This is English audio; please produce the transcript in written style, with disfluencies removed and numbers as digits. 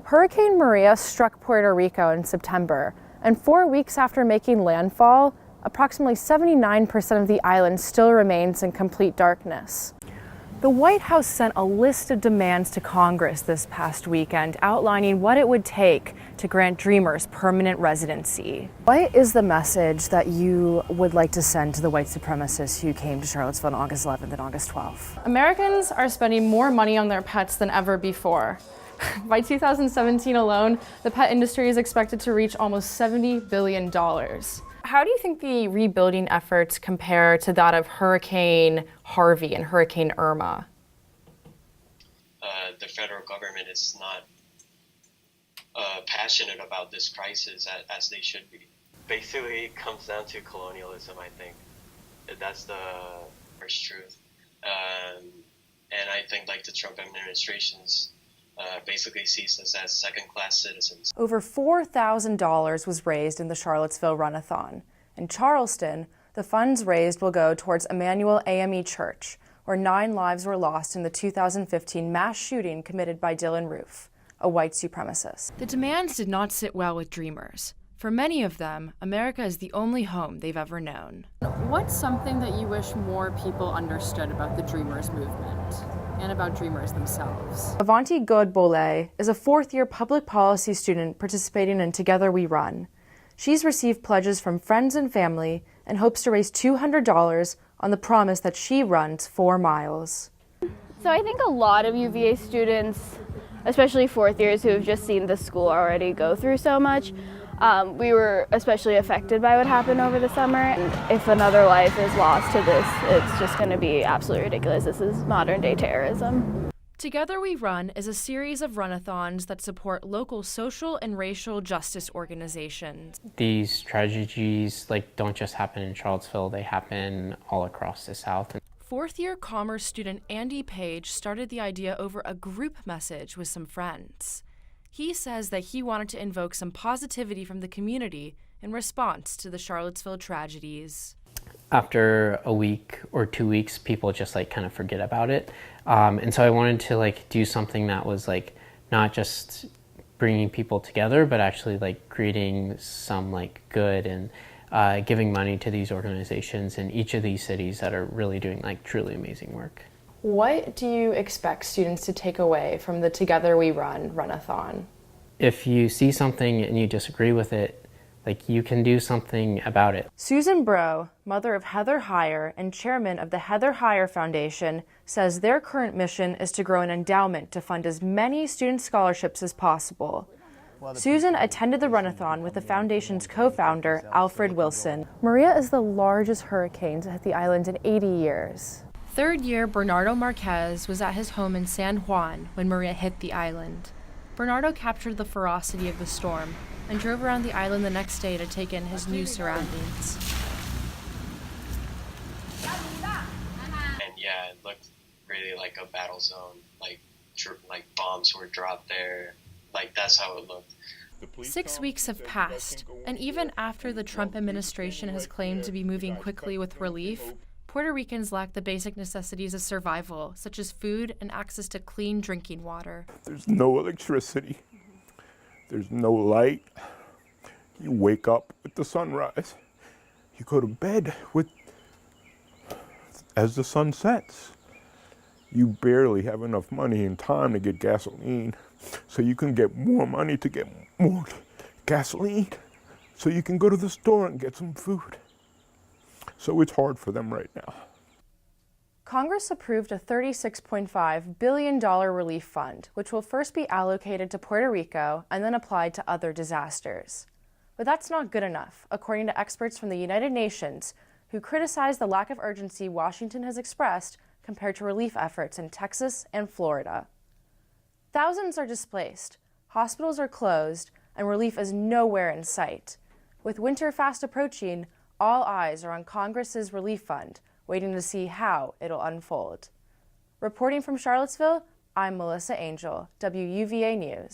Hurricane Maria struck Puerto Rico in September, and 4 weeks after making landfall, approximately 79% of the island still remains in complete darkness. The White House sent a list of demands to Congress this past weekend outlining what it would take to grant Dreamers permanent residency. What is the message that you would like to send to the white supremacists who came to Charlottesville on August 11th and August 12th? Americans are spending more money on their pets than ever before. By 2017 alone, the pet industry is expected to reach almost $70 billion. How do you think the rebuilding efforts compare to that of Hurricane Harvey and Hurricane Irma? The federal government is not passionate about this crisis as they should be. Basically, it comes down to colonialism, I think. That's the first truth. And I think like the Trump administration's basically sees us as second-class citizens. Over $4,000 was raised in the Charlottesville Run-a-thon. In Charleston, the funds raised will go towards Emmanuel AME Church, where 9 lives were lost in the 2015 mass shooting committed by Dylan Roof, a white supremacist. The demands did not sit well with Dreamers. For many of them, America is the only home they've ever known. What's something that you wish more people understood about the Dreamers movement and about Dreamers themselves? Avanti Godbole is a 4th-year public policy student participating in Together We Run. She's received pledges from friends and family and hopes to raise $200 on the promise that she runs 4 miles. So I think a lot of UVA students, especially 4th years who have just seen the school already go through so much, we were especially affected by what happened over the summer. And if another life is lost to this, it's just going to be absolutely ridiculous. This is modern day terrorism. Together We Run is a series of run-a-thons that support local social and racial justice organizations. These tragedies don't just happen in Charlottesville, they happen all across the South. 4th-year commerce student Andy Page started the idea over a group message with some friends. He says that he wanted to invoke some positivity from the community in response to the Charlottesville tragedies. After a week or 2 weeks, people just kind of forget about it. And so I wanted to do something that was not just bringing people together, but actually creating some good and giving money to these organizations in each of these cities that are really doing truly amazing work. What do you expect students to take away from the Together We Run run-a-thon? If you see something and you disagree with it, you can do something about it. Susan Bro, mother of Heather Heyer and chairman of the Heather Heyer Foundation, says their current mission is to grow an endowment to fund as many student scholarships as possible. Susan attended the run-a-thon with the foundation's co-founder, Alfred Wilson. Maria is the largest hurricane to hit the island in 80 years. 3rd-year Bernardo Marquez was at his home in San Juan when Maria hit the island. Bernardo captured the ferocity of the storm and drove around the island the next day to take in his new surroundings. And yeah, it looked really like a battle zone, like bombs were dropped there. That's how it looked. 6 weeks have passed, and even after the Trump administration has claimed to be moving quickly with relief, Puerto Ricans lack the basic necessities of survival, such as food and access to clean drinking water. There's no electricity. There's no light. You wake up with the sunrise. You go to bed as the sun sets. You barely have enough money and time to get gasoline, so you can get more money to get more gasoline, so you can go to the store and get some food. So it's hard for them right now. Congress approved a $36.5 billion relief fund, which will first be allocated to Puerto Rico and then applied to other disasters. But that's not good enough, according to experts from the United Nations, who criticize the lack of urgency Washington has expressed compared to relief efforts in Texas and Florida. Thousands are displaced, hospitals are closed, and relief is nowhere in sight. With winter fast approaching, all eyes are on Congress's relief fund, waiting to see how it'll unfold. Reporting from Charlottesville, I'm Melissa Angell, WUVA News.